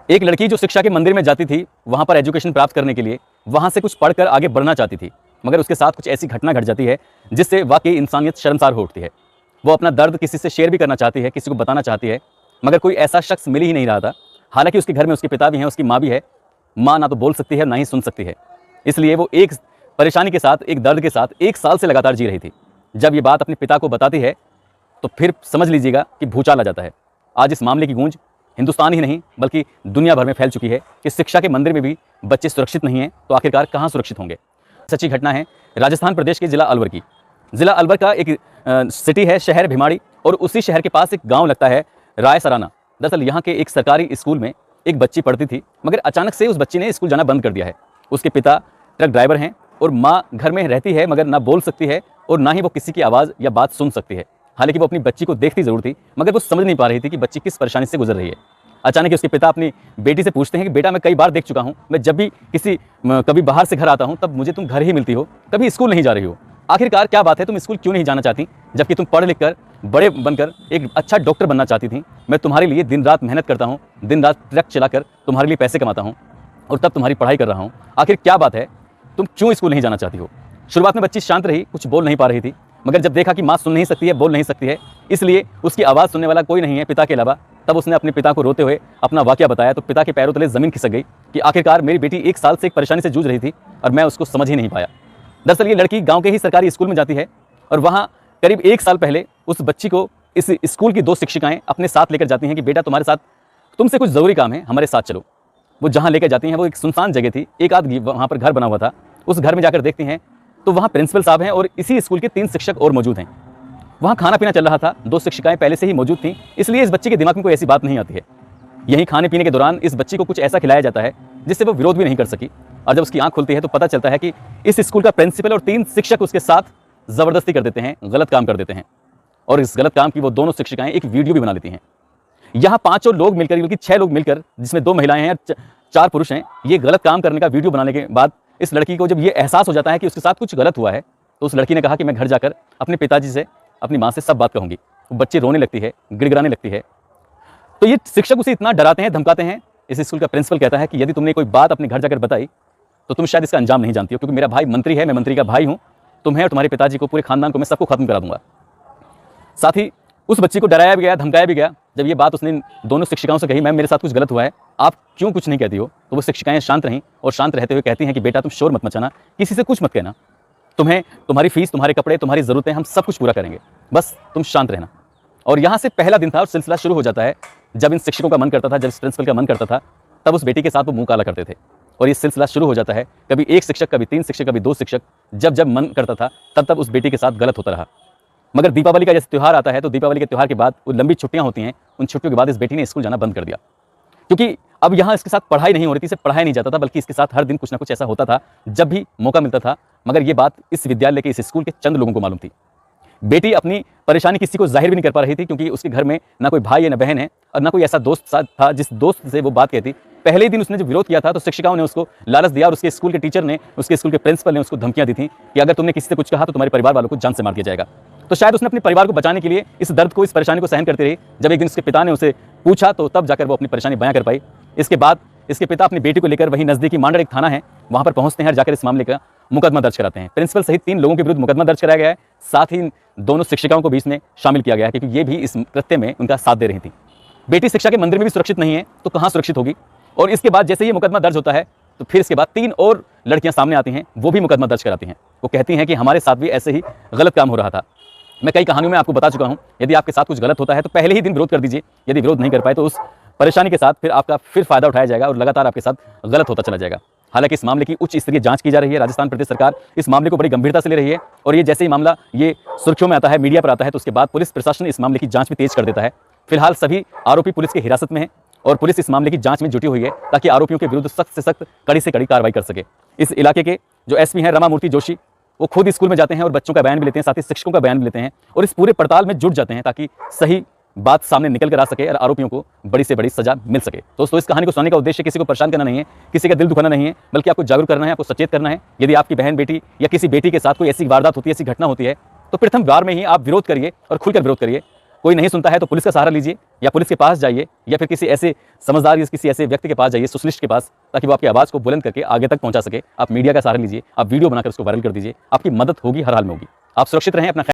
एक लड़की जो शिक्षा के मंदिर में जाती थी वहाँ पर एजुकेशन प्राप्त करने के लिए, वहाँ से कुछ पढ़कर आगे बढ़ना चाहती थी, मगर उसके साथ कुछ ऐसी घटना घट जाती है जिससे वाकई इंसानियत शर्मसार हो उठती है। वो अपना दर्द किसी से शेयर भी करना चाहती है, किसी को बताना चाहती है, मगर कोई ऐसा शख्स मिल ही नहीं रहा था। हालांकि उसके घर में उसके पिता भी हैं, उसकी माँ भी है। माँ ना तो बोल सकती है ना ही सुन सकती है, इसलिए वो एक परेशानी के साथ, एक दर्द के साथ 1 साल से लगातार जी रही थी। जब ये बात अपने पिता को बताती है तो फिर समझ लीजिएगा कि भूचाल आ जाता है। आज इस मामले की गूंज हिंदुस्तान ही नहीं बल्कि दुनिया भर में फैल चुकी है कि शिक्षा के मंदिर में भी बच्चे सुरक्षित नहीं हैं, तो आखिरकार कहाँ सुरक्षित होंगे। सच्ची घटना है राजस्थान प्रदेश के जिला अलवर की। जिला अलवर का एक सिटी है, शहर भिमाड़ी, और उसी शहर के पास एक गाँव लगता है राय सराना। दरअसल यहाँ के एक सरकारी स्कूल में एक बच्ची पढ़ती थी, मगर अचानक से उस बच्ची ने स्कूल जाना बंद कर दिया है। उसके पिता ट्रक ड्राइवर हैं और माँ घर में रहती है, मगर ना बोल सकती है और ना ही वो किसी की आवाज़ या बात सुन सकती है। हालांकि वो अपनी बच्ची को देखती जरूर थी, मगर वो समझ नहीं पा रही थी कि बच्ची किस परेशानी से गुजर रही है। अचानक उसके पिता अपनी बेटी से पूछते हैं कि बेटा, मैं कई बार देख चुका हूँ, मैं जब भी कभी बाहर से घर आता हूँ तब मुझे तुम घर ही मिलती हो, कभी स्कूल नहीं जा रही हो। आखिरकार क्या बात है, तुम स्कूल क्यों नहीं जाना चाहती, जबकि तुम पढ़ लिख कर बड़े बनकर एक अच्छा डॉक्टर बनना चाहती थी। मैं तुम्हारे लिए दिन रात मेहनत करता हूँ, दिन रात ट्रक चलाकर तुम्हारे लिए पैसे कमाता हूँ और तब तुम्हारी पढ़ाई कर रहा हूँ। आखिर क्या बात है, तुम क्यों स्कूल नहीं जाना चाहती हो। शुरुआत में बच्ची शांत रही, कुछ बोल नहीं पा रही थी, मगर जब देखा कि माँ सुन नहीं सकती है, बोल नहीं सकती है, इसलिए उसकी आवाज़ सुनने वाला कोई नहीं है पिता के अलावा, तब उसने अपने पिता को रोते हुए अपना वाकया बताया। तो पिता के पैरों तले ज़मीन खिसक गई कि आखिरकार मेरी बेटी 1 साल से एक परेशानी से जूझ रही थी और मैं उसको समझ ही नहीं पाया। दरअसल ये लड़की गाँव के ही सरकारी स्कूल में जाती है और वहाँ करीब 1 साल पहले उस बच्ची को इस स्कूल की 2 शिक्षिकाएँ अपने साथ लेकर जाती हैं कि बेटा, तुम्हारे साथ तुमसे कुछ ज़रूरी काम है, हमारे साथ चलो। वो जहाँ लेकर जाती हैं वो एक सुनसान जगह थी, एक आध वहाँ पर घर बना हुआ था। उस घर में जाकर देखती हैं तो वहाँ प्रिंसिपल साहब हैं और इसी स्कूल के 3 शिक्षक और मौजूद हैं। वहाँ खाना पीना चल रहा था, 2 शिक्षिकाएं पहले से ही मौजूद थीं, इसलिए इस बच्चे के दिमाग में कोई ऐसी बात नहीं आती है। यहीं खाने पीने के दौरान इस बच्ची को कुछ ऐसा खिलाया जाता है जिससे वो विरोध भी नहीं कर सकी, और जब उसकी आंख खुलती है तो पता चलता है कि इस स्कूल का प्रिंसिपल और 3 शिक्षक उसके साथ ज़बरदस्ती कर देते हैं, गलत काम कर देते हैं, और इस गलत काम की वो दोनों शिक्षिकाएं एक वीडियो भी बना लेती हैं। यहाँ 5 और लोग मिलकर, बल्कि 6 लोग मिलकर, जिसमें 2 महिलाएं हैं और 4 पुरुष हैं, ये गलत काम करने का वीडियो बनाने के बाद इस लड़की को जब ये एहसास हो जाता है कि उसके साथ कुछ गलत हुआ है, तो उस लड़की ने कहा कि मैं घर जाकर अपने पिताजी से, अपनी माँ से सब बात कहूँगी। तो बच्ची रोने लगती है, गिड़गिड़ाने लगती है। तो ये शिक्षक उसे इतना डराते हैं, धमकाते हैं। इस स्कूल का प्रिंसिपल कहता है कि यदि तुमने कोई बात अपने घर जाकर बताई तो तुम शायद इसका अंजाम नहीं जानती हो, क्योंकि मेरा भाई मंत्री है, मैं मंत्री का भाई हूँ, तुम्हें और तुम्हारे पिताजी को, पूरे खानदान को मैं सबको खत्म करा दूंगा। साथ ही उस बच्ची को डराया भी गया, धमकाया भी गया। जब ये बात उसने दोनों शिक्षिकाओं से कही, मैम मेरे साथ कुछ गलत हुआ है, आप क्यों कुछ नहीं कहती हो, तो वो शिक्षिकाएं शांत रहीं और शांत रहते हुए कहती हैं कि बेटा, तुम शोर मत मचाना, किसी से कुछ मत कहना, तुम्हें तुम्हारी फीस, तुम्हारे कपड़े, तुम्हारी ज़रूरतें हम सब कुछ पूरा करेंगे, बस तुम शांत रहना। और यहाँ से पहला दिन था और सिलसिला शुरू हो जाता है। जब इन शिक्षकों का मन करता था, जब इस प्रिंसिपल का मन करता था, तब उस बेटी के साथ वो मुंह काला करते थे और ये सिलसिला शुरू हो जाता है। कभी 1 शिक्षक, कभी 3 शिक्षक, कभी 2 शिक्षक, जब जब मन करता था तब उस बेटी के साथ गलत होता रहा। मगर दीपावली का जैसे त्यौहार आता है तो दीपावली के त्यौहार के बाद वो लंबी छुट्टियां होती हैं, उन छुट्टियों के बाद इस बेटी ने स्कूल जाना बंद कर दिया, क्योंकि अब यहाँ इसके साथ पढ़ाई नहीं हो रही थी, इसे पढ़ाया नहीं जाता था, बल्कि इसके साथ हर दिन कुछ ना कुछ ऐसा होता था जब भी मौका मिलता था। मगर ये बात इस विद्यालय के, इस स्कूल के चंद लोगों को मालूम थी। बेटी अपनी परेशानी किसी को जाहिर भी नहीं कर पा रही थी, क्योंकि उसके घर में ना कोई भाई है, ना बहन है, और ना कोई ऐसा दोस्त साथ था जिस दोस्त से वो बात कहती। पहले ही दिन उसने जब विरोध किया था तो शिक्षिकाओं ने उसको लालच दिया और उसके स्कूल के टीचर ने, उसके स्कूल के प्रिंसिपल ने उसको धमकियां दी थी कि अगर तुमने किसी से कुछ कहा तो तुम्हारे परिवार वालों को जान से मार दिया जाएगा। तो शायद उसने अपने परिवार को बचाने के लिए इस दर्द को, इस परेशानी को सहन करती रही। जब एक दिन उसके पिता ने उसे पूछा तो तब जाकर वो अपनी परेशानी बयां कर पाई। इसके बाद इसके पिता अपनी बेटी को लेकर वहीं नज़दीकी मांडर एक थाना है, वहाँ पर पहुँचते हैं और जाकर इस मामले का मुकदमा दर्ज कराते हैं। प्रिंसिपल सहित 3 लोगों के विरुद्ध मुकदमा दर्ज कराया गया है। साथ ही दोनों शिक्षिकाओं को भी इसमें शामिल किया गया है, क्योंकि ये भी इस कृत्य में उनका साथ दे रही थी। बेटी शिक्षा के मंदिर में भी सुरक्षित नहीं है तो कहाँ सुरक्षित होगी। और इसके बाद जैसे ये मुकदमा दर्ज होता है तो फिर इसके बाद 3 और लड़कियां सामने आती हैं, वो भी मुकदमा दर्ज कराती हैं। वो कहती हैं कि हमारे साथ भी ऐसे ही गलत काम हो रहा था। मैं कई कहानियों में आपको बता चुका हूँ, यदि आपके साथ कुछ गलत होता है तो पहले ही दिन विरोध कर दीजिए। यदि विरोध नहीं कर पाए तो उस परेशानी के साथ फिर आपका फ़ायदा उठाया जाएगा और लगातार आपके साथ गलत होता चला जाएगा। हालांकि इस मामले की उच्च स्तरीय जांच की जा रही है। राजस्थान प्रदेश सरकार इस मामले को बड़ी गंभीरता से ले रही है और ये जैसे ही मामला ये सुर्खियों में आता है, मीडिया पर आता है, तो उसके बाद पुलिस प्रशासन इस मामले की जांच भी तेज कर देता है। फिलहाल सभी आरोपी पुलिस की हिरासत में हैं और पुलिस इस मामले की जांच में जुटी हुई है ताकि आरोपियों के विरुद्ध सख्त से सख्त, कड़ी से कड़ी कार्रवाई कर सके। इस इलाके के जो एसपी हैं रमामूर्ति जोशी, वो खुद स्कूल में जाते हैं और बच्चों का बयान भी लेते हैं, साथ ही शिक्षकों का बयान भी लेते हैं और इस पूरे पड़ताल में जुट जाते हैं ताकि सही बात सामने निकल कर आ सके और आरोपियों को बड़ी से बड़ी सजा मिल सके। दोस्तों, इस कहानी को सुनाने का उद्देश्य किसी को परेशान करना नहीं है, किसी का दिल दुखाना नहीं है, बल्कि आपको जागरूक करना है, आपको सचेत करना है। यदि आपकी बहन बेटी या किसी बेटी के साथ कोई ऐसी वारदात होती है, ऐसी घटना होती है, तो प्रथम बार में ही आप विरोध करिए और खुलकर विरोध करिए। कोई नहीं सुनता है तो पुलिस का सहारा लीजिए, या पुलिस के पास जाइए, या फिर किसी ऐसे समझदार या किसी ऐसे व्यक्ति के पास जाइए, सोशलिस्ट के पास, ताकि वो आपकी आवाज़ को बुलंद करके आगे तक पहुंचा सके। आप मीडिया का सहारा लीजिए, आप वीडियो बनाकर उसको वायरल कर दीजिए, आपकी मदद होगी, हर हाल में होगी। आप सुरक्षित रहें, अपना